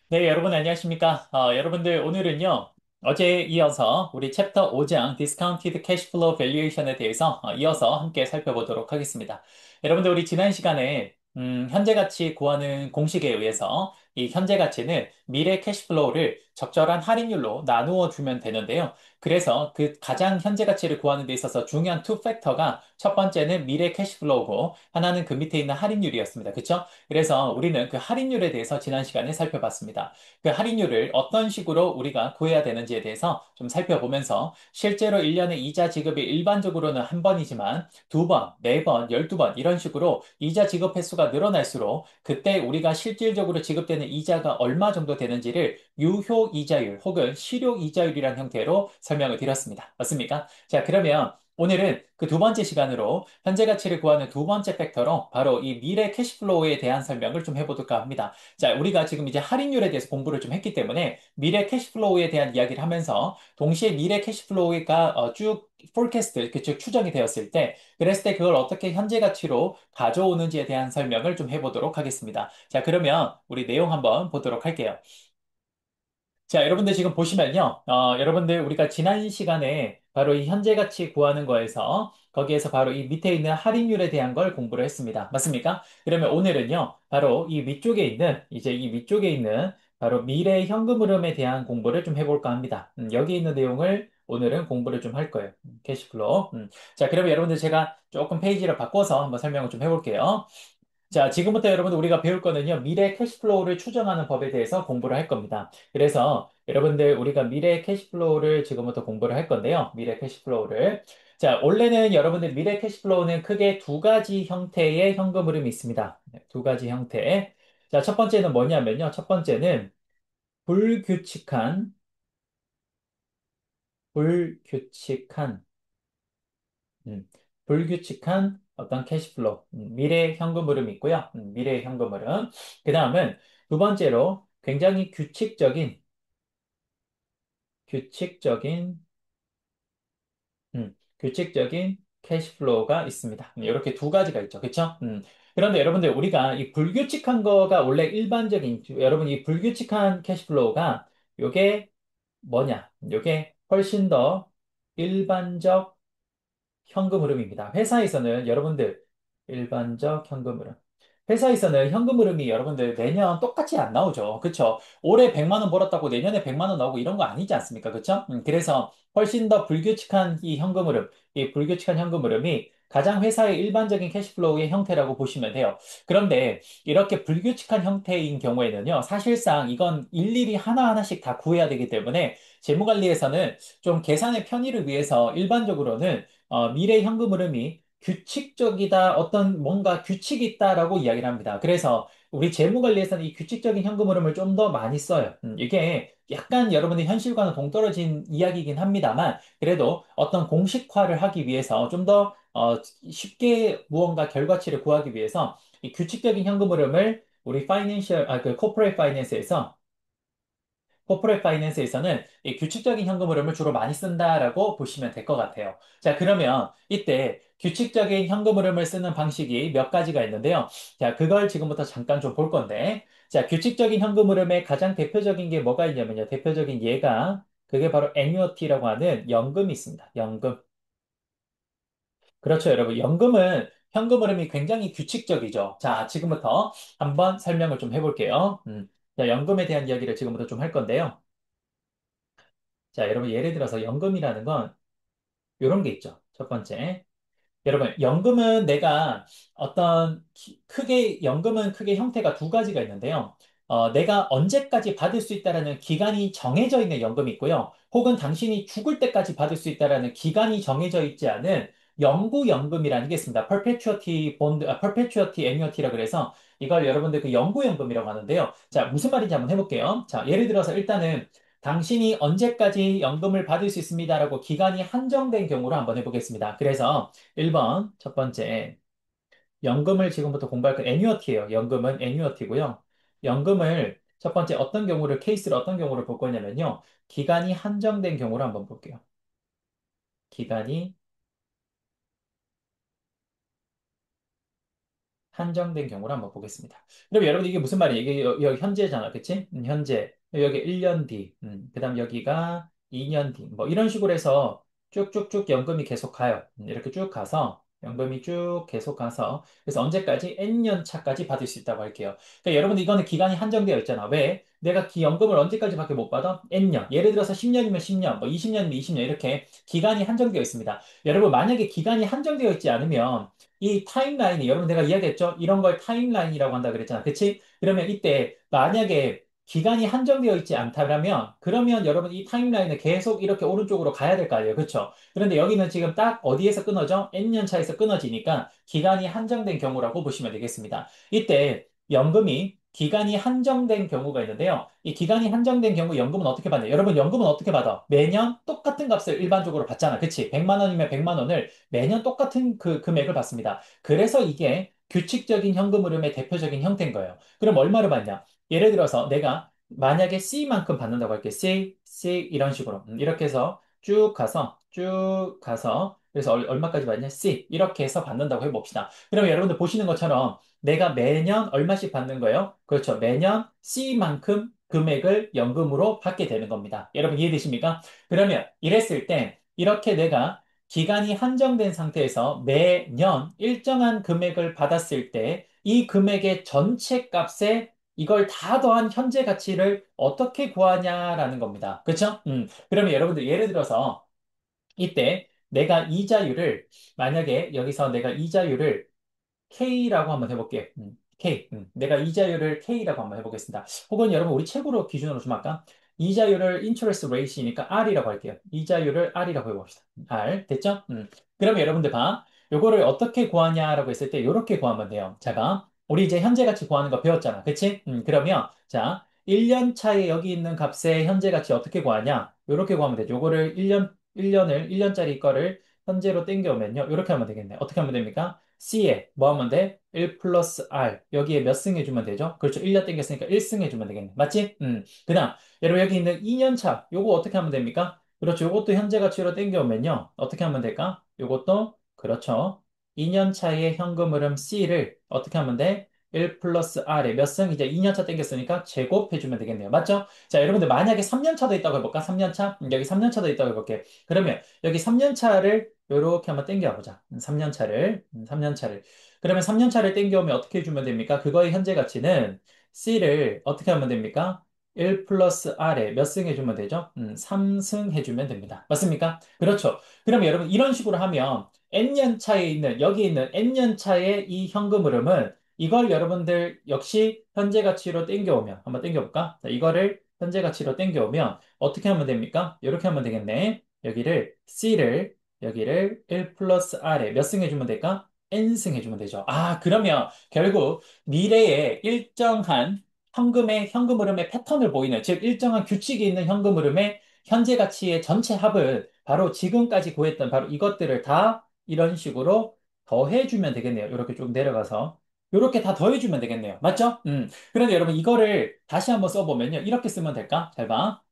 네, 여러분 안녕하십니까? 여러분들 오늘은요, 어제에 이어서 우리 챕터 5장 Discounted Cash Flow Valuation에 대해서 이어서 함께 살펴보도록 하겠습니다. 여러분들 우리 지난 시간에 현재 가치 구하는 공식에 의해서 이 현재 가치는 미래 캐시플로우를 적절한 할인율로 나누어 주면 되는데요. 그래서 그 가장 현재 가치를 구하는 데 있어서 중요한 투 팩터가 첫 번째는 미래 캐시플로우고 하나는 그 밑에 있는 할인율이었습니다. 그렇죠? 그래서 우리는 그 할인율에 대해서 지난 시간에 살펴봤습니다. 그 할인율을 어떤 식으로 우리가 구해야 되는지에 대해서 좀 살펴보면서 실제로 1년에 이자 지급이 일반적으로는 한 번이지만 두 번, 네 번, 12번 이런 식으로 이자 지급 횟수가 늘어날수록 그때 우리가 실질적으로 지급되는 이자가 얼마 정도 되는지를 유효 이자율 혹은 실효 이자율이라는 형태로 설명을 드렸습니다. 맞습니까? 자, 그러면 오늘은 그 두 번째 시간으로 현재 가치를 구하는 두 번째 팩터로 바로 이 미래 캐시플로우에 대한 설명을 좀 해보도록 합니다. 자, 우리가 지금 이제 할인율에 대해서 공부를 좀 했기 때문에 미래 캐시플로우에 대한 이야기를 하면서 동시에 미래 캐시플로우가 쭉 폴캐스트, 그쪽 추정이 되었을 때, 그랬을 때 그걸 어떻게 현재 가치로 가져오는지에 대한 설명을 좀 해보도록 하겠습니다. 자, 그러면 우리 내용 한번 보도록 할게요. 자, 여러분들 지금 보시면요. 여러분들 우리가 지난 시간에 바로 이 현재 가치 구하는 거에서 거기에서 바로 이 밑에 있는 할인율에 대한 걸 공부를 했습니다. 맞습니까? 그러면 오늘은요. 바로 이 위쪽에 있는 이제 이 위쪽에 있는 바로 미래 현금 흐름에 대한 공부를 좀 해볼까 합니다. 여기 있는 내용을 오늘은 공부를 좀 할 거예요. 캐시플로우. 자, 그러면 여러분들 제가 조금 페이지를 바꿔서 한번 설명을 좀 해볼게요. 자, 지금부터 여러분들 우리가 배울 거는요, 미래 캐시플로우를 추정하는 법에 대해서 공부를 할 겁니다. 그래서 여러분들 우리가 미래 캐시플로우를 지금부터 공부를 할 건데요. 미래 캐시플로우를. 자, 원래는 여러분들 미래 캐시플로우는 크게 두 가지 형태의 현금 흐름이 있습니다. 네, 두 가지 형태. 자, 첫 번째는 뭐냐면요. 첫 번째는 불규칙한, 불규칙한 음, 불규칙한 어떤 캐시플로우, 미래 현금 흐름이 있고요. 미래 현금 흐름. 그 다음은 두 번째로 굉장히 규칙적인, 규칙적인 캐시플로우가 있습니다. 이렇게 두 가지가 있죠. 그렇죠? 그런데 여러분들 우리가 이 불규칙한 거가 원래 일반적인, 여러분 이 불규칙한 캐시플로우가 요게 뭐냐? 요게 훨씬 더 일반적 현금 흐름입니다. 회사에서는 여러분들 일반적 현금 흐름. 회사에서는 현금 흐름이 여러분들 매년 똑같이 안 나오죠. 그쵸? 올해 100만 원 벌었다고 내년에 100만 원 나오고 이런 거 아니지 않습니까? 그쵸? 그래서 훨씬 더 불규칙한 이 현금 흐름, 이 불규칙한 현금 흐름이 가장 회사의 일반적인 캐시플로우의 형태라고 보시면 돼요. 그런데 이렇게 불규칙한 형태인 경우에는요, 사실상 이건 일일이 하나하나씩 다 구해야 되기 때문에 재무관리에서는 좀 계산의 편의를 위해서 일반적으로는 미래 현금 흐름이 규칙적이다, 어떤 뭔가 규칙이 있다라고 이야기를 합니다. 그래서 우리 재무관리에서는 이 규칙적인 현금 흐름을 좀 더 많이 써요. 이게 약간 여러분의 현실과는 동떨어진 이야기이긴 합니다만, 그래도 어떤 공식화를 하기 위해서 좀 더 쉽게 무언가 결과치를 구하기 위해서 이 규칙적인 현금 흐름을 우리 그 코퍼레이트 파이낸스에서 코퍼레이트 파이낸스에서는 이 규칙적인 현금 흐름을 주로 많이 쓴다라고 보시면 될 것 같아요. 자, 그러면 이때 규칙적인 현금 흐름을 쓰는 방식이 몇 가지가 있는데요. 자, 그걸 지금부터 잠깐 좀 볼 건데, 자, 규칙적인 현금 흐름의 가장 대표적인 게 뭐가 있냐면요. 대표적인 예가 그게 바로 애뉴어티라고 하는 연금이 있습니다. 연금. 그렇죠, 여러분. 연금은 현금 흐름이 굉장히 규칙적이죠. 자, 지금부터 한번 설명을 좀 해볼게요. 자, 연금에 대한 이야기를 지금부터 좀 할 건데요. 자, 여러분, 예를 들어서 연금이라는 건 이런 게 있죠. 첫 번째. 여러분, 연금은 내가 연금은 크게 형태가 두 가지가 있는데요. 내가 언제까지 받을 수 있다라는 기간이 정해져 있는 연금이 있고요. 혹은 당신이 죽을 때까지 받을 수 있다라는 기간이 정해져 있지 않은 영구연금이라는 게 있습니다. perpetuity annuity라 그래서 이걸 여러분들 그 영구연금이라고 하는데요. 자, 무슨 말인지 한번 해볼게요. 자, 예를 들어서 일단은 당신이 언제까지 연금을 받을 수 있습니다라고 기간이 한정된 경우로 한번 해보겠습니다. 그래서 1번, 첫 번째. 연금을 지금부터 공부할 건 애뉴어티예요. 연금은 애뉴어티고요. 연금을 첫 번째 케이스를 어떤 경우를 볼 거냐면요. 기간이 한정된 경우를 한번 볼게요. 기간이 한정된 경우를 한번 보겠습니다. 그럼 여러분 이게 무슨 말이에요? 이게 여기 현재잖아. 그치? 현재. 여기 1년 뒤. 그다음 여기가 2년 뒤. 뭐 이런 식으로 해서 쭉쭉쭉 연금이 계속 가요. 이렇게 쭉 가서 연금이 쭉 계속 가서 그래서 언제까지? N년 차까지 받을 수 있다고 할게요. 그러니까 여러분들 이거는 기간이 한정되어 있잖아. 왜? 내가 연금을 언제까지밖에 못 받아? N년. 예를 들어서 10년이면 10년, 뭐 20년이면 20년 이렇게 기간이 한정되어 있습니다. 여러분 만약에 기간이 한정되어 있지 않으면 이 타임라인이 여러분 내가 이야기했죠? 이런 걸 타임라인이라고 한다 그랬잖아. 그치? 그러면 이때 만약에 기간이 한정되어 있지 않다면 그러면 여러분 이 타임라인을 계속 이렇게 오른쪽으로 가야 될 거 아니에요. 그렇죠? 그런데 여기는 지금 딱 어디에서 끊어져? N년 차에서 끊어지니까 기간이 한정된 경우라고 보시면 되겠습니다. 이때 연금이 기간이 한정된 경우가 있는데요. 이 기간이 한정된 경우 연금은 어떻게 받나요? 여러분 연금은 어떻게 받아? 매년 똑같은 값을 일반적으로 받잖아. 그치? 100만 원이면 100만 원을 매년 똑같은 그 금액을 받습니다. 그래서 이게 규칙적인 현금 흐름의 대표적인 형태인 거예요. 그럼 얼마를 받냐? 예를 들어서 내가 만약에 C만큼 받는다고 할게. C 이런 식으로. 이렇게 해서 쭉 가서 그래서 얼마까지 받냐? C 이렇게 해서 받는다고 해봅시다. 그러면 여러분들 보시는 것처럼 내가 매년 얼마씩 받는 거예요? 그렇죠. 매년 C만큼 금액을 연금으로 받게 되는 겁니다. 여러분 이해되십니까? 그러면 이랬을 때 이렇게 내가 기간이 한정된 상태에서 매년 일정한 금액을 받았을 때 이 금액의 전체 값에 이걸 다 더한 현재 가치를 어떻게 구하냐라는 겁니다. 그렇죠? 그러면 여러분들 예를 들어서 이때 내가 이자율을 만약에 여기서 내가 이자율을 K라고 한번 해볼게. K. 내가 이자율을 K라고 한번 해보겠습니다. 혹은 여러분 우리 최고로 기준으로 좀 할까? 이자율을 interest rate이니까 R이라고 할게요. 이자율을 R이라고 해봅시다. R. 됐죠? 그러면 여러분들 봐. 요거를 어떻게 구하냐라고 했을 때 요렇게 구하면 돼요. 자, 봐. 우리 이제 현재 가치 구하는 거 배웠잖아. 그치? 그러면 자, 1년 차에 여기 있는 값의 현재 가치 어떻게 구하냐? 요렇게 구하면 되죠. 요거를 1년짜리 거를 현재로 땡겨오면요. 요렇게 하면 되겠네. 어떻게 하면 됩니까? C에 뭐 하면 돼? 1 플러스 R. 여기에 몇 승 해주면 되죠? 그렇죠. 1년 땡겼으니까 1승 해주면 되겠네. 맞지? 그 다음, 여러분 여기 있는 2년 차. 요거 어떻게 하면 됩니까? 그렇죠. 요것도 현재 가치로 땡겨오면요. 어떻게 하면 될까? 요것도, 그렇죠. 2년 차의 현금 흐름 C를 어떻게 하면 돼? 1 플러스 R에 몇 승? 이제 2년 차 땡겼으니까 제곱해주면 되겠네요. 맞죠? 자, 여러분들 만약에 3년 차도 있다고 해볼까? 3년 차? 여기 3년 차도 있다고 해볼게. 그러면 여기 3년 차를 요렇게 한번 땡겨보자. 3년 차를, 3년 차를. 그러면 3년 차를 땡겨오면 어떻게 해주면 됩니까? 그거의 현재 가치는 C를 어떻게 하면 됩니까? 1 플러스 R에 몇 승 해주면 되죠? 3승 해주면 됩니다. 맞습니까? 그렇죠. 그러면 여러분 이런 식으로 하면 N년 차에 있는, 여기 있는 N년 차의 이 현금 흐름은 이걸 여러분들 역시 현재 가치로 땡겨오면, 한번 땡겨볼까? 자, 이거를 현재 가치로 땡겨오면 어떻게 하면 됩니까? 이렇게 하면 되겠네. 여기를 1 플러스 R에 몇 승 해주면 될까? N승 해주면 되죠. 아, 그러면 결국 미래에 일정한 현금 흐름의 패턴을 보이는, 즉, 일정한 규칙이 있는 현금 흐름의 현재 가치의 전체 합을 바로 지금까지 구했던 바로 이것들을 다 이런 식으로 더해주면 되겠네요. 이렇게 쭉 내려가서. 이렇게 다 더해주면 되겠네요. 맞죠? 그런데 여러분 이거를 다시 한번 써보면요. 이렇게 쓰면 될까? 잘 봐.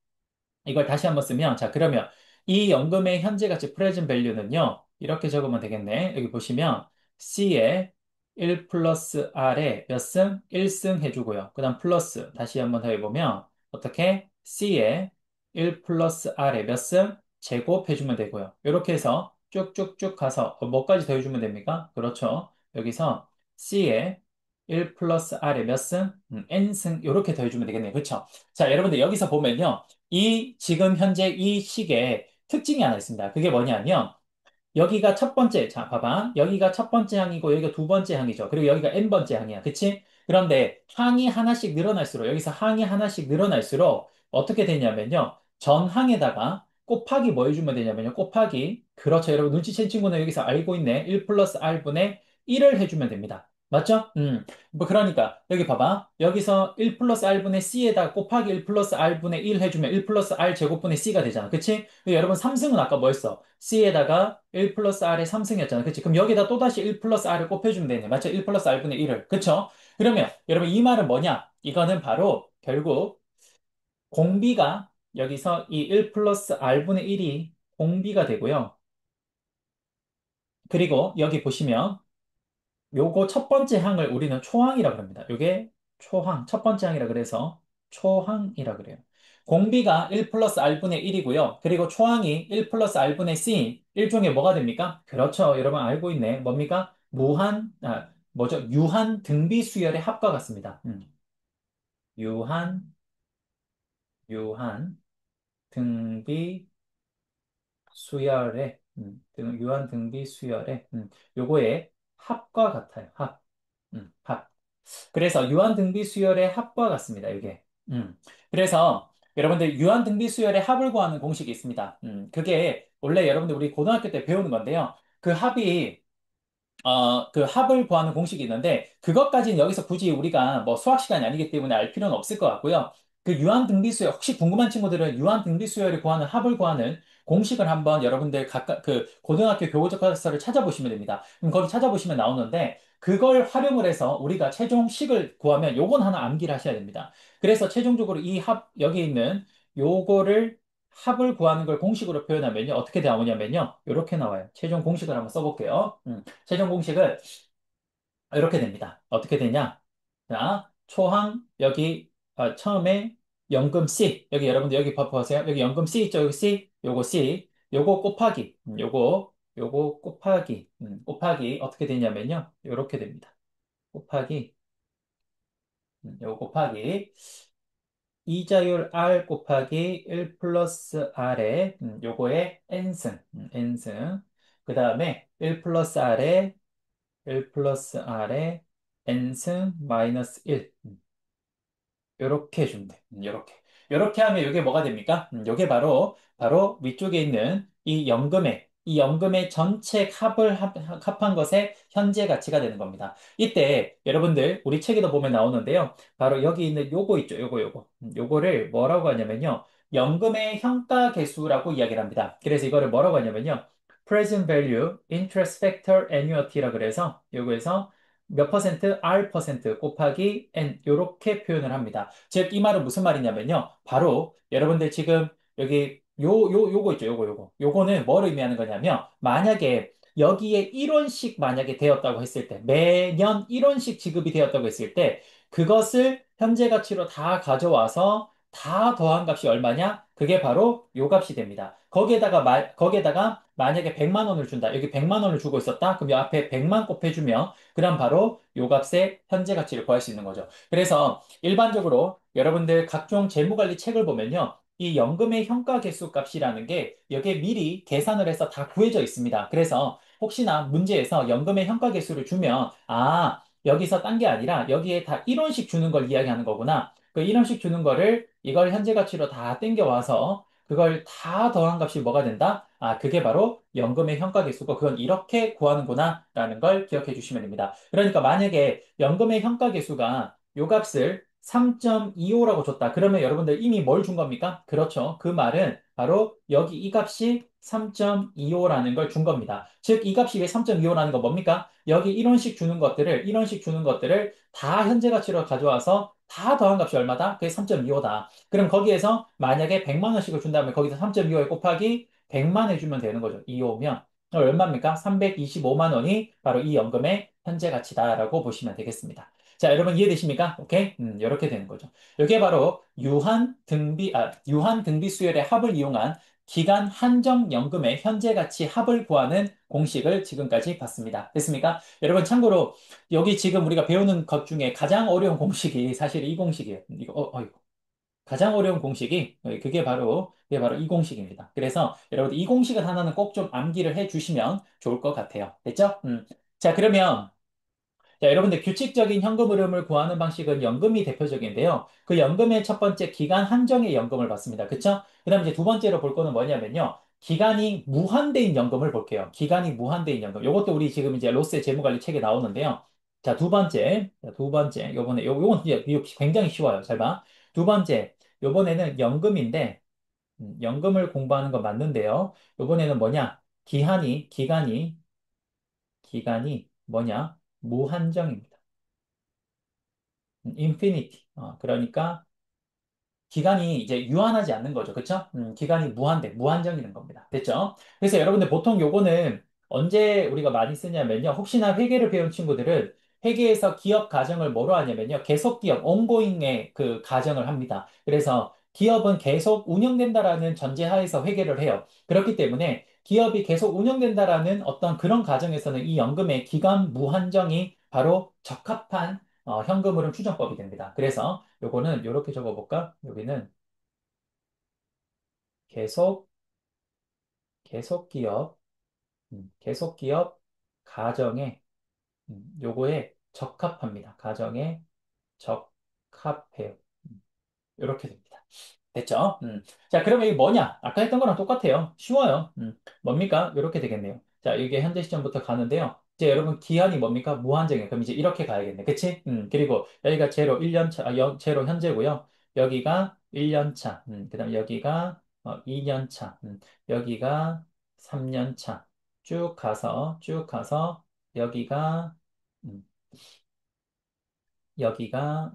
이걸 다시 한번 쓰면, 자, 그러면 이 연금의 현재 가치 프레젠 밸류는요, 이렇게 적으면 되겠네. 여기 보시면 C에 1 플러스 R에 몇 승? 1승 해주고요. 그 다음 플러스, 다시 한번 더 해보면, 어떻게? C에 1 플러스 R에 몇 승? 제곱해주면 되고요. 이렇게 해서 쭉쭉쭉 가서 뭐까지 더해주면 됩니까? 그렇죠. 여기서 C에 1 플러스 R에 몇 승? N승, 이렇게 더해주면 되겠네요. 그렇죠? 자, 여러분들 여기서 보면요. 이 지금 현재 이 시계에 특징이 하나 있습니다. 그게 뭐냐면 여기가 첫 번째, 자, 봐봐. 여기가 첫 번째 항이고 여기가 두 번째 항이죠. 그리고 여기가 n번째 항이야. 그치? 그런데 항이 하나씩 늘어날수록 여기서 항이 하나씩 늘어날수록 어떻게 되냐면요. 전 항에다가 곱하기 뭐 해주면 되냐면요. 곱하기 그렇죠. 여러분 눈치챈 친구는 여기서 알고 있네. 1 플러스 r분의 1을 해주면 됩니다. 맞죠? 뭐 그러니까 여기 봐봐. 여기서 1 플러스 r분의 c에다 곱하기 1 플러스 r분의 1 해주면 1 플러스 r 제곱분의 c가 되잖아. 그치? 여러분 3승은 아까 뭐 했어? c에다가 1 플러스 r의 3승이었잖아. 그치? 그럼 여기다 또다시 1 플러스 r을 곱해주면 되네. 맞죠? 1 플러스 r분의 1을. 그쵸? 그러면 여러분 이 말은 뭐냐? 이거는 바로 결국 공비가 여기서 이 1 플러스 r분의 1이 공비가 되고요. 그리고 여기 보시면 요거 첫 번째 항을 우리는 초항이라 그럽니다. 요게 초항, 첫 번째 항이라 그래서 초항이라 그래요. 공비가 1 플러스 r분의 1이고요. 그리고 초항이 1 플러스 r분의 c, 일종의 뭐가 됩니까? 그렇죠. 여러분 알고 있네. 뭡니까? 뭐죠? 유한 등비 수열의 합과 같습니다. 유한, 유한 등비 수열의, 유한 등비 수열의, 요거의 합과 같아요. 합. 그래서 유한등비 수열의 합과 같습니다. 이게. 그래서 여러분들 유한등비 수열의 합을 구하는 공식이 있습니다. 그게 원래 여러분들 우리 고등학교 때 배우는 건데요. 그 합이 그 합을 구하는 공식이 있는데, 그것까지는 여기서 굳이 우리가 뭐 수학 시간이 아니기 때문에 알 필요는 없을 것 같고요. 그 유한 등비수열, 혹시 궁금한 친구들은 유한 등비수열을 구하는 합을 구하는 공식을 한번 여러분들 각각 그 고등학교 교과서를 찾아보시면 됩니다. 그럼 거기 찾아보시면 나오는데, 그걸 활용을 해서 우리가 최종식을 구하면 요건 하나 암기를 하셔야 됩니다. 그래서 최종적으로 이 여기 있는 요거를 합을 구하는 걸 공식으로 표현하면요. 어떻게 나오냐면요. 이렇게 나와요. 최종 공식을 한번 써볼게요. 최종 공식은 이렇게 됩니다. 어떻게 되냐? 자, 초항, 여기, 처음에 연금 C. 여기 여러분들 여기 보세요. 여기 연금 C 있죠? 여기 C. 요거 C. 요거 곱하기. 요거 곱하기. 곱하기. 어떻게 되냐면요. 요렇게 됩니다. 곱하기. 요거 곱하기. 이자율 R 곱하기 1 플러스 R에 요거의 n승, n승. 그 다음에 1 플러스 R에 1 플러스 R에 n승 마이너스 1. 요렇게 해주면 돼. 요렇게 하면 이게 뭐가 됩니까? 요게 바로 위쪽에 있는 이 연금의 전체 합한 것의 현재 가치가 되는 겁니다. 이때 여러분들 우리 책에도 보면 나오는데요. 바로 여기 있는 요거 있죠. 요거. 요거를 뭐라고 하냐면요. 연금의 평가 계수라고 이야기를 합니다. 그래서 이거를 뭐라고 하냐면요. present value interest factor annuity라 그래서 요거에서 몇 퍼센트, R 퍼센트 곱하기 N, 요렇게 표현을 합니다. 즉, 이 말은 무슨 말이냐면요. 바로 여러분들 지금 여기 요거 있죠. 요거는 뭘 의미하는 거냐면, 만약에 여기에 1원씩 만약에 되었다고 했을 때, 매년 1원씩 지급이 되었다고 했을 때, 그것을 현재 가치로 다 가져와서 다 더한 값이 얼마냐? 그게 바로 요 값이 됩니다. 거기에다가 만약에 100만 원을 준다. 여기 100만 원을 주고 있었다. 그럼 이 앞에 100만 곱해주면 그럼 바로 요 값의 현재 가치를 구할 수 있는 거죠. 그래서 일반적으로 여러분들 각종 재무관리 책을 보면요. 이 연금의 현가 개수 값이라는 게 여기에 미리 계산을 해서 다 구해져 있습니다. 그래서 혹시나 문제에서 연금의 현가 개수를 주면, 여기서 딴 게 아니라 여기에 다 1원씩 주는 걸 이야기하는 거구나. 그 1원씩 주는 거를 이걸 현재 가치로 다 땡겨와서 그걸 다 더한 값이 뭐가 된다? 그게 바로 연금의 현가 계수고, 그건 이렇게 구하는구나 라는 걸 기억해 주시면 됩니다. 그러니까 만약에 연금의 현가 계수가 요 값을 3.25라고 줬다. 그러면 여러분들 이미 뭘 준 겁니까? 그렇죠. 그 말은 바로 여기 이 값이 3.25라는 걸 준 겁니다. 즉, 이 값이 왜 3.25라는 건 뭡니까? 여기 1원씩 주는 것들을 다 현재 가치로 가져와서 다 더한 값이 얼마다? 그게 3.25다. 그럼 거기에서 만약에 100만 원씩을 준다면 거기서 3.25에 곱하기 100만 해주면 되는 거죠. 2오면 얼마입니까? 325만 원이 바로 이 연금의 현재 가치다라고 보시면 되겠습니다. 자, 여러분 이해되십니까? 오케이? 이렇게 되는 거죠. 이게 바로 유한 등비 수열의 합을 이용한 기간 한정 연금의 현재 가치 합을 구하는 공식을 지금까지 봤습니다. 됐습니까? 여러분 참고로 여기 지금 우리가 배우는 것 중에 가장 어려운 공식이 사실 이 공식이에요. 이거, 가장 어려운 공식이 그게 바로 이 공식입니다. 그래서 여러분 이 공식을 하나는 꼭 좀 암기를 해 주시면 좋을 것 같아요. 됐죠? 자, 그러면 자, 여러분들 규칙적인 현금 흐름을 구하는 방식은 연금이 대표적인데요. 그 연금의 첫 번째 기간 한정의 연금을 봤습니다. 그쵸? 그다음 이제 두 번째로 볼 거는 뭐냐면요. 기간이 무한대인 연금을 볼게요. 기간이 무한대인 연금. 이것도 우리 지금 이제 로스의 재무관리 책에 나오는데요. 자, 두 번째. 요건 이제 이거 굉장히 쉬워요. 잘 봐. 두 번째. 요번에는 연금인데, 연금을 공부하는 건 맞는데요. 요번에는 뭐냐? 기간이 뭐냐? 무한정입니다. 인피니티. 그러니까 기간이 이제 유한하지 않는 거죠. 그쵸? 기간이 무한정이는 겁니다. 됐죠? 그래서 여러분들 보통 요거는 언제 우리가 많이 쓰냐면요. 혹시나 회계를 배운 친구들은 회계에서 기업 가정을 뭐로 하냐면요. 계속 기업, ongoing의 그 가정을 합니다. 그래서 기업은 계속 운영된다라는 전제하에서 회계를 해요. 그렇기 때문에 기업이 계속 운영된다라는 어떤 그런 가정에서는 이 연금의 기간 무한정이 바로 적합한 현금 흐름 추정법이 됩니다. 그래서 요거는 이렇게 적어볼까? 여기는 계속, 계속 기업, 계속 기업 가정에 요거에 적합합니다. 가정에 적합해요. 이렇게 됩니다. 됐죠? 자, 그러면 이게 뭐냐? 아까 했던 거랑 똑같아요. 쉬워요. 뭡니까? 이렇게 되겠네요. 자, 이게 현재 시점부터 가는데요. 이제 여러분 기한이 뭡니까? 무한정이에요. 그럼 이제 이렇게 가야겠네. 그치? 그리고 여기가 제로 1년 차, 제로 현재고요. 여기가 1년 차, 그다음 여기가 2년 차, 여기가 3년 차. 쭉 가서 여기가 음, 여기가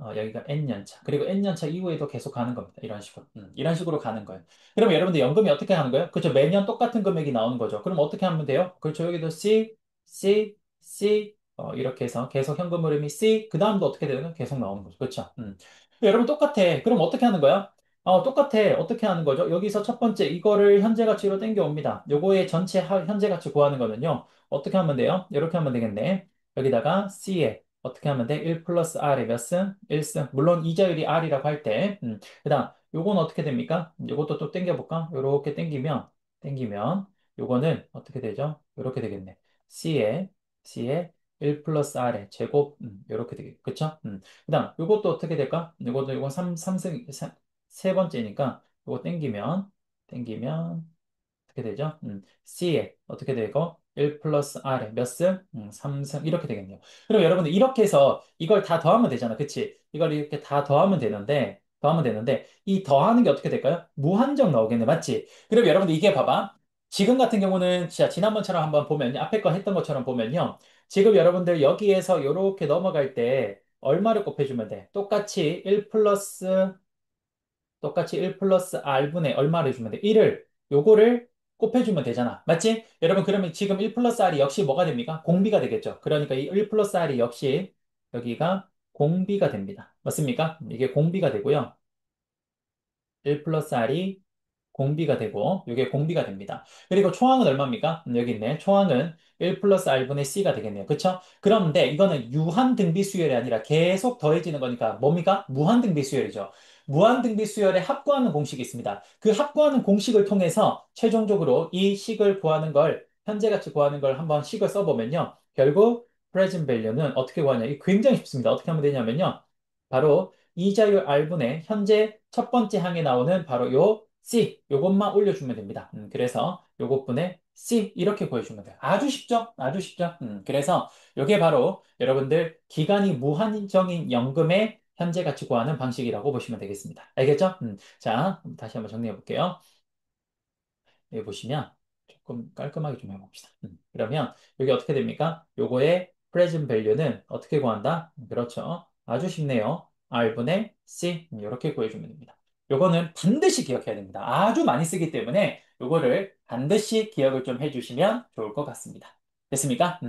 N년차. 그리고 N년차 이후에도 계속 가는 겁니다. 이런 식으로. 이런 식으로 가는 거예요. 그럼 여러분들 연금이 어떻게 하는 거예요? 그렇죠. 매년 똑같은 금액이 나오는 거죠. 그럼 어떻게 하면 돼요? 그렇죠. 여기도 C, C, C, 이렇게 해서 계속 현금 흐름이 C, 그 다음도 어떻게 되요? 계속 나오는 거죠. 그렇죠. 여러분 똑같아. 그럼 어떻게 하는 거야? 똑같아. 어떻게 하는 거죠? 여기서 첫 번째, 이거를 현재 가치로 땡겨옵니다. 요거의 전체 현재 가치 구하는 거는요. 어떻게 하면 돼요? 이렇게 하면 되겠네. 여기다가 C에 어떻게 하면 돼? 1 플러스 R의 몇 승? 1승. 물론 이자율이 R이라고 할 때. 그다음 요건 어떻게 됩니까? 요것도 또 땡겨볼까? 요렇게 땡기면 요거는 어떻게 되죠? 요렇게 되겠네. C에 1 플러스 R의 제곱 요렇게 되겠 그쵸? 그다음 요것도 어떻게 될까? 요건 3승 세 번째니까 요거 땡기면 어떻게 되죠? C에 어떻게 되고 1 플러스 R에 몇 승? 3승 이렇게 되겠네요. 그럼 여러분들 이렇게 해서 이걸 다 더하면 되잖아. 그치? 이걸 이렇게 다 더하면 되는데 이 더하는 게 어떻게 될까요? 무한정 나오겠네. 맞지? 그럼 여러분들 이게 봐봐. 지금 같은 경우는 진짜 지난번처럼 한번 보면 앞에 거 했던 것처럼 보면요. 지금 여러분들 여기에서 이렇게 넘어갈 때 얼마를 곱해주면 돼? 똑같이 1 플러스 R분의 얼마를 주면 돼? 1을, 요거를 곱해주면 되잖아. 맞지? 여러분, 그러면 지금 1 플러스 R이 역시 뭐가 됩니까? 공비가 되겠죠. 그러니까 이 1 플러스 R이 역시 여기가 공비가 됩니다. 맞습니까? 이게 공비가 되고요. 1 플러스 R이 공비가 되고, 이게 공비가 됩니다. 그리고 초항은 얼마입니까? 여기 있네. 초항은 1 플러스 R분의 C가 되겠네요. 그쵸? 그런데 이거는 유한 등비 수열이 아니라 계속 더해지는 거니까 뭡니까? 무한 등비 수열이죠. 무한 등비 수열에 합구하는 공식이 있습니다. 그 합구하는 공식을 통해서 최종적으로 이 식을 구하는 걸, 현재 가치 구하는 걸 한번 식을 써보면요. 결국 present value는 어떻게 구하냐? 이게 굉장히 쉽습니다. 어떻게 하면 되냐면요. 바로 이자율 R분의 현재 첫 번째 항에 나오는 바로 요 C, 요것만 올려주면 됩니다. 그래서 요것분의 C 이렇게 구해주면 돼요. 아주 쉽죠? 아주 쉽죠? 그래서 요게 바로 여러분들 기간이 무한정인 연금의 현재 가치 구하는 방식이라고 보시면 되겠습니다. 알겠죠? 자, 다시 한번 정리해 볼게요. 여기 보시면 조금 깔끔하게 좀 해봅시다. 그러면 여기 어떻게 됩니까? 요거의 present value는 어떻게 구한다? 그렇죠. 아주 쉽네요. R분의 C 이렇게 구해주면 됩니다. 요거는 반드시 기억해야 됩니다. 아주 많이 쓰기 때문에 요거를 반드시 기억을 좀 해주시면 좋을 것 같습니다. 됐습니까?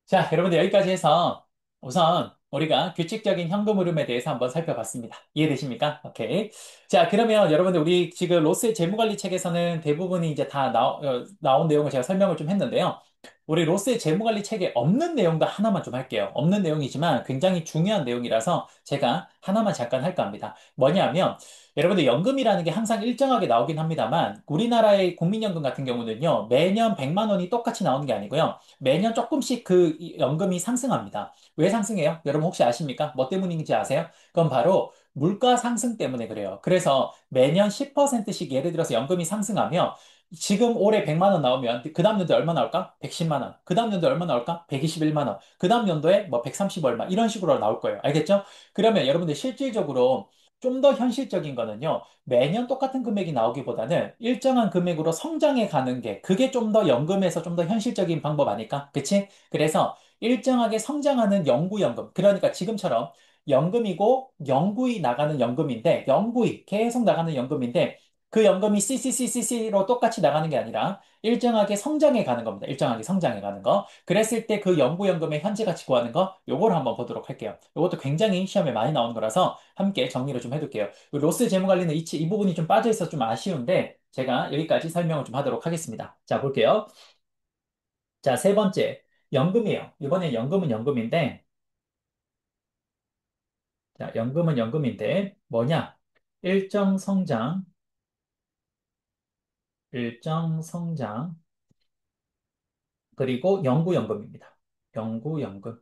자, 여러분들 여기까지 해서 우선 우리가 규칙적인 현금 흐름에 대해서 한번 살펴봤습니다. 이해되십니까? 오케이. 자, 그러면 여러분들 우리 지금 로스의 재무관리 책에서는 대부분이 이제 다 나온 내용을 제가 설명을 좀 했는데요. 우리 로스의 재무관리 책에 없는 내용도 하나만 좀 할게요. 없는 내용이지만 굉장히 중요한 내용이라서 제가 하나만 잠깐 할까 합니다. 뭐냐면 여러분들 연금이라는 게 항상 일정하게 나오긴 합니다만 우리나라의 국민연금 같은 경우는요. 매년 100만 원이 똑같이 나오는 게 아니고요. 매년 조금씩 그 연금이 상승합니다. 왜 상승해요? 여러분 혹시 아십니까? 뭐 때문인지 아세요? 그건 바로 물가 상승 때문에 그래요. 그래서 매년 10%씩 예를 들어서 연금이 상승하며 지금 올해 100만 원 나오면 그 다음 연도에 얼마 나올까? 110만 원. 그 다음 연도에 얼마 나올까? 121만 원. 그 다음 연도에 뭐 130 얼마 이런 식으로 나올 거예요. 알겠죠? 그러면 여러분들 실질적으로 좀 더 현실적인 거는요. 매년 똑같은 금액이 나오기보다는 일정한 금액으로 성장해 가는 게 그게 좀 더 연금에서 좀 더 현실적인 방법 아닐까? 그치? 그래서 일정하게 성장하는 영구연금. 그러니까 지금처럼 연금이고 영구히 나가는 연금인데, 영구히 계속 나가는 연금인데, 그 연금이 CCCCC로 똑같이 나가는 게 아니라 일정하게 성장해 가는 겁니다. 일정하게 성장해 가는 거. 그랬을 때 그 연구연금의 현재 가치 구하는 거, 요걸 한번 보도록 할게요. 요것도 굉장히 시험에 많이 나오는 거라서 함께 정리를 좀 해둘게요. 로스 재무 관리는 이 부분이 좀 빠져 있어서 좀 아쉬운데 제가 여기까지 설명을 좀 하도록 하겠습니다. 자, 볼게요. 자, 세 번째, 연금이에요. 이번에 연금은 연금인데, 자, 연금은 연금인데, 뭐냐? 일정 성장, 일정 성장, 그리고 영구연금입니다. 영구연금,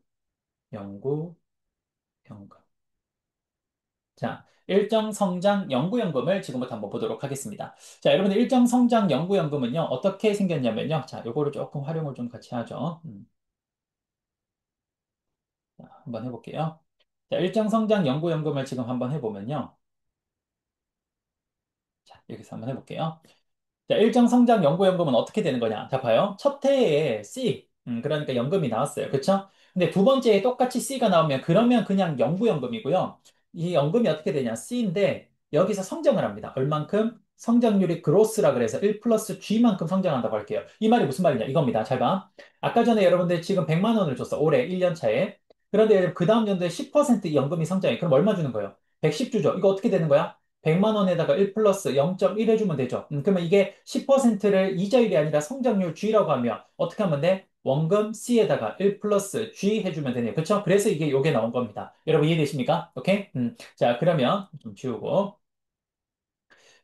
영구연금. 자, 일정 성장 연구연금을 지금부터 한번 보도록 하겠습니다. 자, 여러분들 일정 성장 연구연금은요, 어떻게 생겼냐면요. 자, 요거를 조금 활용을 좀 같이 하죠. 자, 한번 해볼게요. 자, 일정 성장 연구연금을 지금 한번 해보면요. 자, 여기서 한번 해볼게요. 자, 일정 성장 연구연금은 어떻게 되는 거냐? 자, 봐요. 첫 해에 C, 그러니까 연금이 나왔어요. 그쵸? 근데 두 번째에 똑같이 C가 나오면 그러면 그냥 연구연금이고요. 이 연금이 어떻게 되냐? C인데 여기서 성장을 합니다. 얼만큼? 성장률이 그로스라 그래서 1 플러스 G만큼 성장한다고 할게요. 이 말이 무슨 말이냐? 이겁니다. 잘 봐. 아까 전에 여러분들 지금 100만 원을 줬어. 올해 1년 차에. 그런데 그 다음 연도에 10% 연금이 성장해. 그럼 얼마 주는 거예요? 110주죠. 이거 어떻게 되는 거야? 100만 원에다가 1 플러스 0.1 해주면 되죠. 그러면 이게 10%를 이자율이 아니라 성장률 G라고 하면 어떻게 하면 돼? 원금 C에다가 1 플러스 G 해주면 되네요. 그렇죠? 그래서 이게 요게 나온 겁니다. 여러분 이해되십니까? 오케이? 자, 그러면 좀 지우고.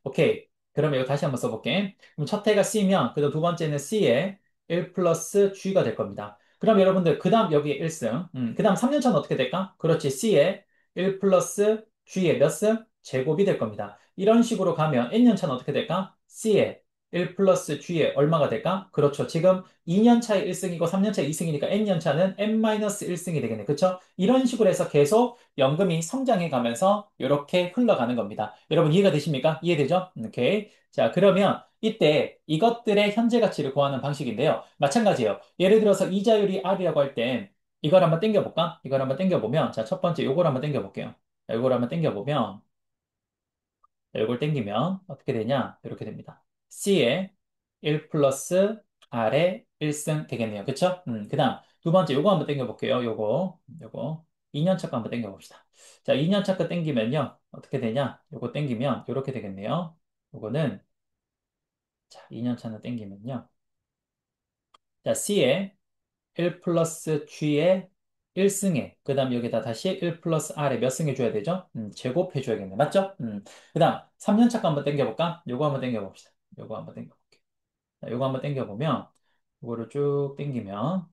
오케이. 그러면 이거 다시 한번 써볼게. 그럼 첫 해가 C면, 그다음 두 번째는 C에 1 플러스 G가 될 겁니다. 그럼 여러분들, 그 다음 여기 1승. 그 다음 3년 차는 어떻게 될까? 그렇지. C에 1 플러스 G의 몇 승? 제곱이 될 겁니다. 이런 식으로 가면 N년 차는 어떻게 될까? C에 1 플러스 G에 얼마가 될까? 그렇죠. 지금 2년 차에 1승이고 3년 차에 2승이니까 N년 차는 N-1승이 되겠네. 그렇죠? 이런 식으로 해서 계속 연금이 성장해 가면서 이렇게 흘러가는 겁니다. 여러분 이해가 되십니까? 이해되죠? 오케이. 자, 그러면 이때 이것들의 현재 가치를 구하는 방식인데요. 마찬가지예요. 예를 들어서 이자율이 R이라고 할 땐 이걸 한번 땡겨볼까? 이걸 한번 땡겨보면 자, 첫 번째 요걸 한번 땡겨볼게요. 자, 요걸 한번 땡겨보면 이걸 땡기면 어떻게 되냐? 이렇게 됩니다. C에 1 플러스 R에 1승 되겠네요. 그쵸? 그 다음, 두 번째, 요거 한번 땡겨볼게요. 요거. 2년차 거 한번 땡겨봅시다. 자, 2년차 거 땡기면요. 어떻게 되냐? 요거 땡기면, 요렇게 되겠네요. 요거는, 자, 2년차는 땡기면요. 자, C에 1 플러스 G에 1승에, 그 다음 여기다 다시 1 플러스 R에 몇 승 해줘야 되죠? 제곱해줘야겠네. 맞죠? 그 다음, 3년 차거 한번 땡겨볼까? 요거 한번 땡겨봅시다. 요거 한번 땡겨볼게요. 자, 요거 한번 땡겨보면, 요거를 쭉 땡기면,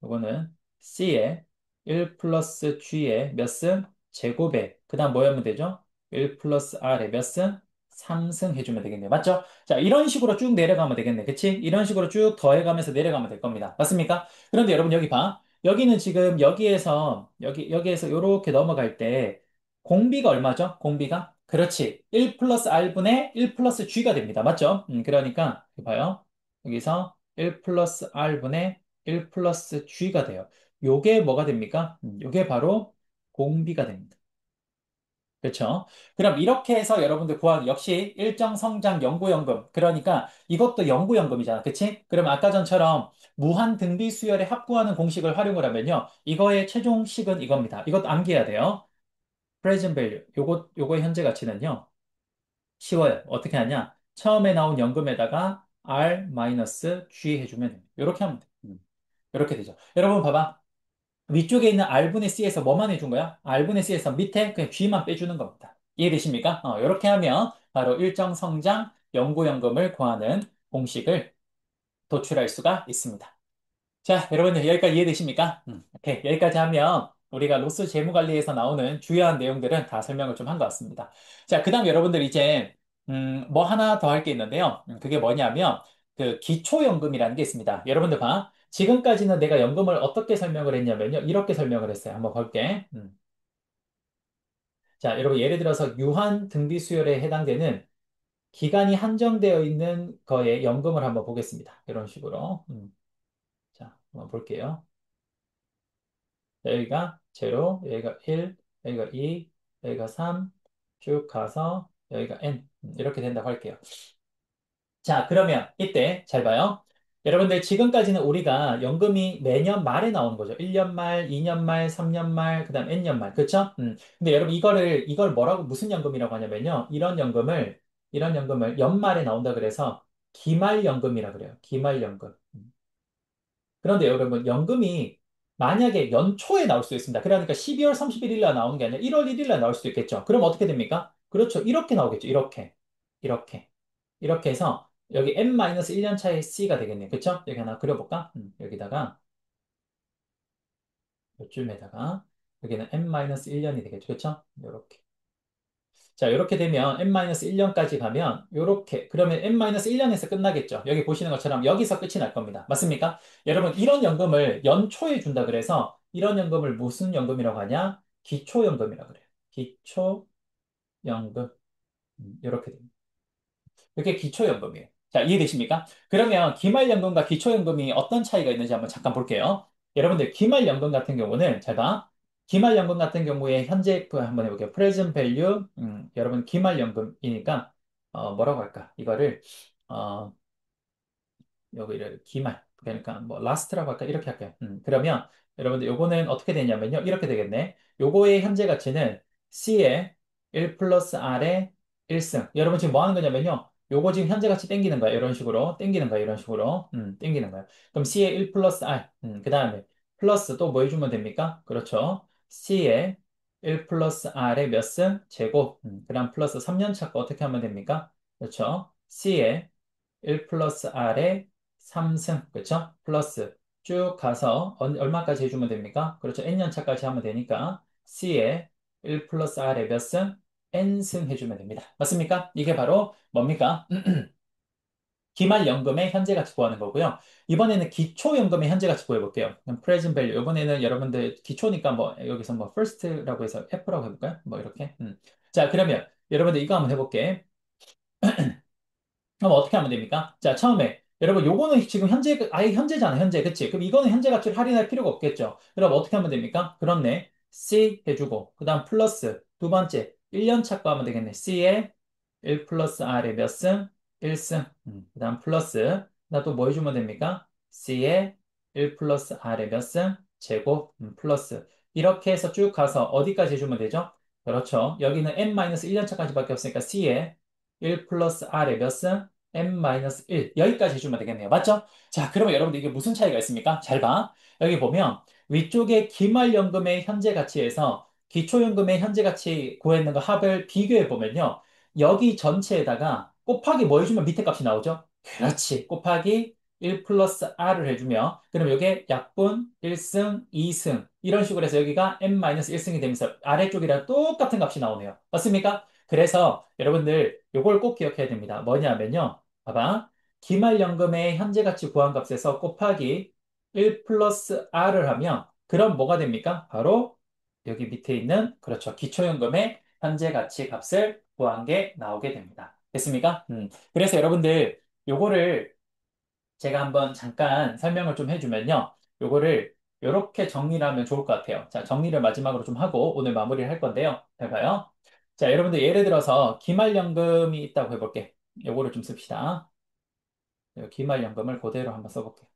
요거는 C에 1 플러스 G에 몇 승? 제곱에, 그 다음 뭐 하면 되죠? 1 플러스 R에 몇 승? 3승 해주면 되겠네요. 맞죠? 자, 이런 식으로 쭉 내려가면 되겠네. 그치? 이런 식으로 쭉 더해가면서 내려가면 될 겁니다. 맞습니까? 그런데 여러분 여기 봐. 여기는 지금 여기에서 요렇게 넘어갈 때 공비가 얼마죠? 공비가? 그렇지. 1 플러스 R분의 1 플러스 G가 됩니다. 맞죠? 그러니까, 봐요. 여기서 1 플러스 R분의 1 플러스 G가 돼요. 요게 뭐가 됩니까? 요게 바로 공비가 됩니다. 그렇죠? 그럼 이렇게 해서 여러분들 구하는 역시 일정 성장 연구연금. 그러니까 이것도 연구연금이잖아. 그치? 그럼 아까 전처럼 무한 등비 수열에 합구하는 공식을 활용을 하면요. 이거의 최종식은 이겁니다. 이것도 암기해야 돼요. present value. 요거 현재 가치는요. 쉬워요. 어떻게 하냐? 처음에 나온 연금에다가 R-G 해주면 됩니다. 이렇게 하면 돼. 이렇게 되죠. 여러분 봐봐. 위쪽에 있는 R분의 C에서 뭐만 해준 거야? R분의 C에서 밑에 그냥 G만 빼주는 겁니다. 이해되십니까? 이렇게 하면 바로 일정 성장 연구연금을 구하는 공식을 도출할 수가 있습니다. 자, 여러분들 여기까지 이해되십니까? 오케이. 여기까지 하면 우리가 로스 재무관리에서 나오는 주요한 내용들은 다 설명을 좀 한 것 같습니다. 자, 그 다음 여러분들 이제 뭐 하나 더 할 게 있는데요. 그게 뭐냐면 그 기초연금이라는 게 있습니다. 여러분들 봐. 지금까지는 내가 연금을 어떻게 설명을 했냐면요. 이렇게 설명을 했어요. 한번 볼게. 자, 여러분 예를 들어서 유한 등비 수열에 해당되는 기간이 한정되어 있는 거에 연금을 한번 보겠습니다. 이런 식으로. 자, 한번 볼게요. 여기가 제로, 여기가 1, 여기가 2, 여기가 3, 쭉 가서 여기가 n. 이렇게 된다고 할게요. 자, 그러면 이때 잘 봐요. 여러분들 지금까지는 우리가 연금이 매년 말에 나오는 거죠. 1년 말, 2년 말, 3년 말, 그다음 N년 말. 그쵸? 근데 여러분 이걸 뭐라고 무슨 연금이라고 하냐면요. 이런 연금을 연말에 나온다 그래서 기말연금이라 그래요. 기말연금. 그런데 여러분 연금이 만약에 연초에 나올 수도 있습니다. 그러니까 12월 31일 날 나오는 게 아니라 1월 1일 날 나올 수도 있겠죠. 그럼 어떻게 됩니까? 그렇죠. 이렇게 나오겠죠. 이렇게. 이렇게. 이렇게 해서 여기 n-1년 차의 c가 되겠네요. 그쵸? 여기 하나 그려볼까? 여기다가 요쯤에다가 여기는 n-1년이 되겠죠. 그쵸? 이렇게. 자, 이렇게 되면 n-1년까지 가면 요렇게 그러면 n-1년에서 끝나겠죠. 여기 보시는 것처럼 여기서 끝이 날 겁니다. 맞습니까? 여러분 이런 연금을 연초에 준다 그래서 이런 연금을 무슨 연금이라고 하냐? 기초연금이라고 그래요. 기초연금. 이렇게 됩니다. 이게 기초연금이에요. 자, 이해되십니까? 그러면 기말연금과 기초연금이 어떤 차이가 있는지 한번 잠깐 볼게요. 여러분들, 기말연금 같은 경우는, 잘 봐. 기말연금 같은 경우에 현재, 한번 해볼게요. present value, 여러분, 기말연금이니까, 뭐라고 할까? 이거를, 어, 여기를 기말. 그러니까 뭐 라스트라고 할까? 이렇게 할게요. 그러면 여러분들 요거는 어떻게 되냐면요. 이렇게 되겠네. 요거의 현재 가치는 C의 1 플러스 R의 1승. 여러분 지금 뭐 하는 거냐면요. 요거 지금 현재 가치 땡기는 거야. 이런 식으로. 땡기는 거야. 이런 식으로. 땡기는 거야. 그럼 C의 1 플러스 R. 그 다음에 플러스 또 뭐 해주면 됩니까? 그렇죠. C의 1 플러스 R의 몇 승? 제곱. 그 다음 플러스 3년 차거 어떻게 하면 됩니까? 그렇죠. C의 1 플러스 R의 3승, 그렇죠? 플러스 쭉 가서 얼마까지 해주면 됩니까? 그렇죠. n년 차까지 하면 되니까 C에 1 플러스 R의 몇 승? n승 해주면 됩니다. 맞습니까? 이게 바로 뭡니까? 기말연금의 현재 가치 구하는 거고요. 이번에는 기초연금의 현재 가치 구해볼게요. present value. 이번에는 여러분들 기초니까 뭐 여기서 뭐 first라고 해서 F라고 해볼까요? 뭐 이렇게. 자, 그러면 여러분들 이거 한번 해볼게. 그럼 어떻게 하면 됩니까? 자, 처음에 여러분 요거는 지금 현재 아예 현재잖아. 현재. 그치? 그럼 이거는 현재 가치를 할인할 필요가 없겠죠. 그럼 어떻게 하면 됩니까? 그렇네. C 해주고 그다음 플러스 두 번째 1년 차거 하면 되겠네. C에 1 플러스 R에 몇 승? 1승. 그다음 플러스 나 또 뭐 해주면 됩니까? C에 1 플러스 R에 몇 승? 제곱 플러스 이렇게 해서 쭉 가서 어디까지 해주면 되죠? 그렇죠. 여기는 n-1년 차까지밖에 없으니까 C에 1 플러스 R에 몇 승? n-1 여기까지 해주면 되겠네요. 맞죠? 자, 그러면 여러분들 이게 무슨 차이가 있습니까? 잘 봐. 여기 보면 위쪽에 기말연금의 현재 가치에서 기초연금의 현재 가치 구했는 거 합을 비교해 보면요. 여기 전체에다가 곱하기 뭐 해주면 밑에 값이 나오죠? 그렇지. 곱하기 1 플러스 R을 해주면 그럼 이게 약분 1승, 2승 이런 식으로 해서 여기가 n-1승이 되면서 아래쪽이랑 똑같은 값이 나오네요. 맞습니까? 그래서 여러분들 요걸 꼭 기억해야 됩니다. 뭐냐면요. 봐봐. 기말연금의 현재 가치 구한 값에서 곱하기 1 플러스 R을 하면 그럼 뭐가 됩니까? 바로 여기 밑에 있는 그렇죠. 기초연금의 현재 가치 값을 구한 게 나오게 됩니다. 됐습니까? 그래서 여러분들 요거를 제가 한번 잠깐 설명을 좀 해주면요. 요거를 이렇게 정리를 하면 좋을 것 같아요. 자, 정리를 마지막으로 좀 하고 오늘 마무리를 할 건데요. 잘 봐요. 자, 여러분들 예를 들어서 기말연금이 있다고 해볼게. 요거를 좀 씁시다. 기말연금을 그대로 한번 써볼게요.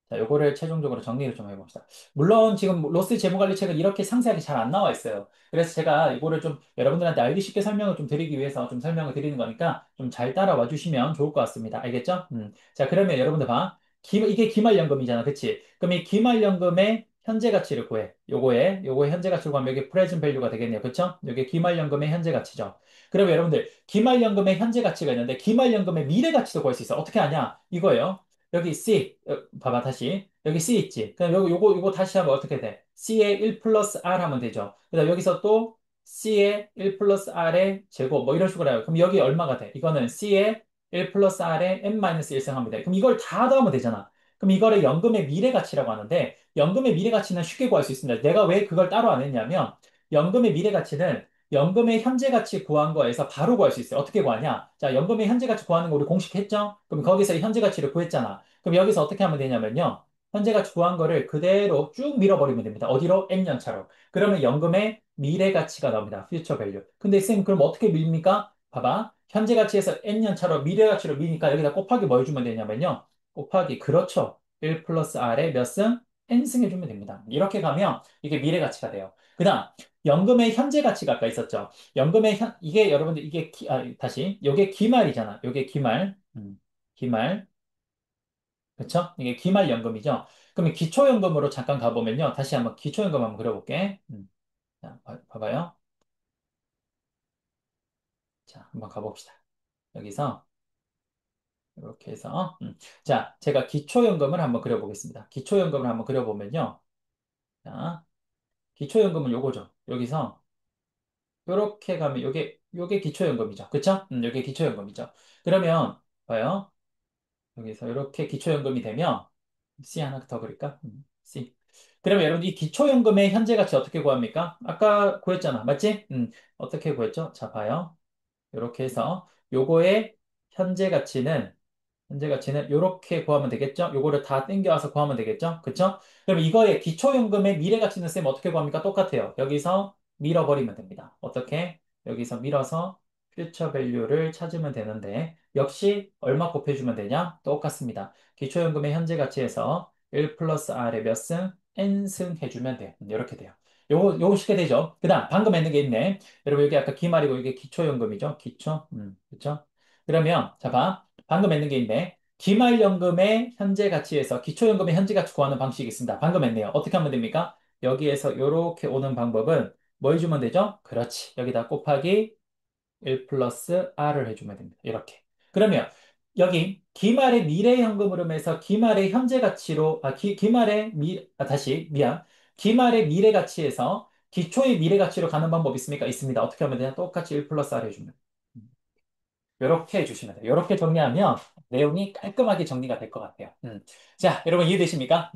자, 요거를 최종적으로 정리를 좀 해봅시다. 물론 지금 로스 재무관리책은 이렇게 상세하게 잘 안 나와 있어요. 그래서 제가 이거를 좀 여러분들한테 알기 쉽게 설명을 좀 드리기 위해서 좀 설명을 드리는 거니까 좀 잘 따라와 주시면 좋을 것 같습니다. 알겠죠? 자, 그러면 여러분들 봐. 이게 기말연금이잖아. 그치? 그럼 이 기말연금의 현재 가치를 구해. 요거의 현재 가치를 구하면 여기 프레젠 밸류가 되겠네요. 그쵸? 여기 기말연금의 현재 가치죠. 그러면 여러분들 기말연금의 현재 가치가 있는데 기말연금의 미래 가치도 구할 수 있어. 어떻게 하냐? 이거예요. 여기 C, 봐봐, 다시. 여기 C 있지? 그럼 요거 다시 하면 어떻게 돼? C에 1 플러스 R 하면 되죠. 그 다음 여기서 또 C에 1 플러스 R의 제곱, 뭐 이런 식으로 해요. 그럼 여기 얼마가 돼? 이거는 C에 1 플러스 R의 n-1승 하면 돼. 그럼 이걸 다 더하면 되잖아. 그럼 이거를 연금의 미래 가치라고 하는데, 연금의 미래 가치는 쉽게 구할 수 있습니다. 내가 왜 그걸 따로 안 했냐면, 연금의 미래 가치는 연금의 현재 가치 구한 거에서 바로 구할 수 있어요. 어떻게 구하냐? 자, 연금의 현재 가치 구하는 거 우리 공식 했죠? 그럼 거기서 현재 가치를 구했잖아. 그럼 여기서 어떻게 하면 되냐면요. 현재 가치 구한 거를 그대로 쭉 밀어버리면 됩니다. 어디로? N년 차로. 그러면 연금의 미래 가치가 나옵니다. future value. 근데 쌤, 그럼 어떻게 밀입니까? 봐봐. 현재 가치에서 N년 차로 미래 가치로 미니까 여기다 곱하기 뭐 해주면 되냐면요. 곱하기, 그렇죠. 1 플러스 R에 몇 승? N승 해주면 됩니다. 이렇게 가면 이게 미래 가치가 돼요. 그 다음, 연금의 현재 가치가 아까 있었죠. 이게 여러분들, 다시. 요게 기말이잖아. 요게 기말. 기말. 그쵸? 이게 기말연금이죠. 그러면 기초연금으로 잠깐 가보면요. 다시 한번 기초연금 한번 그려볼게. 자, 봐봐요. 자, 한번 가봅시다. 여기서 이렇게 해서 자, 제가 기초연금을 한번 그려보겠습니다. 기초연금을 한번 그려보면요. 자, 기초연금은 요거죠. 여기서 요렇게 가면 요게 기초연금이죠. 그쵸? 요게 기초연금이죠. 그러면 봐요. 여기서 이렇게 기초연금이 되면 C 하나 더 그릴까? C. 그러면 여러분 이 기초연금의 현재 가치 어떻게 구합니까? 아까 구했잖아. 맞지? 어떻게 구했죠? 자, 봐요. 이렇게 해서 요거의 현재 가치는 현재 가치는 이렇게 구하면 되겠죠? 요거를 다 땡겨와서 구하면 되겠죠? 그쵸? 그럼 이거의 기초연금의 미래 가치는 쌤 어떻게 구합니까? 똑같아요. 여기서 밀어버리면 됩니다. 어떻게? 여기서 밀어서 퓨처 밸류를 찾으면 되는데 역시 얼마 곱해주면 되냐? 똑같습니다. 기초연금의 현재 가치에서 1 플러스 R에 몇 승? N승 해주면 돼. 이렇게 돼요. 요거 쉽게 되죠? 그 다음 방금 했는 게 있네. 여러분 여기 아까 기말이고 이게 기초연금이죠? 기초? 그쵸? 그러면 자 봐. 방금 했는 게 있네. 기말연금의 현재 가치에서 기초연금의 현재 가치 구하는 방식이 있습니다. 방금 했네요. 어떻게 하면 됩니까? 여기에서 이렇게 오는 방법은 뭐 해주면 되죠? 그렇지. 여기다 곱하기 1 플러스 R을 해주면 됩니다. 이렇게. 그러면 여기 기말의 미래연금 흐름에서 기말의 현재 가치로, 다시, 미안. 기말의 미래 가치에서 기초의 미래 가치로 가는 방법 있습니까? 있습니다. 어떻게 하면 되냐? 똑같이 1 플러스 R 해주면. 이렇게 해주시면 돼요. 이렇게 정리하면 내용이 깔끔하게 정리가 될 것 같아요. 자, 여러분 이해되십니까?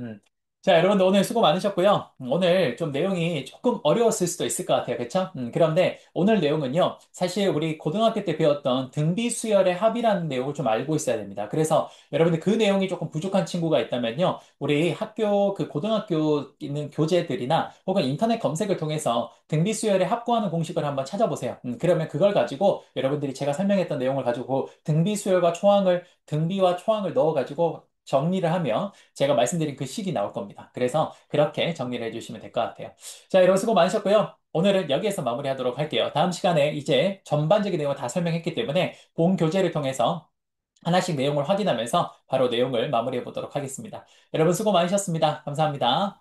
자, 여러분들 오늘 수고 많으셨고요. 오늘 좀 내용이 조금 어려웠을 수도 있을 것 같아요. 그렇죠? 그런데 오늘 내용은요. 사실 우리 고등학교 때 배웠던 등비 수열의 합이라는 내용을 좀 알고 있어야 됩니다. 그래서 여러분들 그 내용이 조금 부족한 친구가 있다면요. 우리 학교 그 고등학교 있는 교재들이나 혹은 인터넷 검색을 통해서 등비 수열의 합구하는 공식을 한번 찾아보세요. 그러면 그걸 가지고 여러분들이 제가 설명했던 내용을 가지고 등비 수열과 초항을 등비와 초항을 넣어가지고 정리를 하면 제가 말씀드린 그 식이 나올 겁니다. 그래서 그렇게 정리를 해주시면 될 것 같아요. 자, 여러분 수고 많으셨고요. 오늘은 여기에서 마무리하도록 할게요. 다음 시간에 이제 전반적인 내용을 다 설명했기 때문에 본 교재를 통해서 하나씩 내용을 확인하면서 바로 내용을 마무리해 보도록 하겠습니다. 여러분 수고 많으셨습니다. 감사합니다.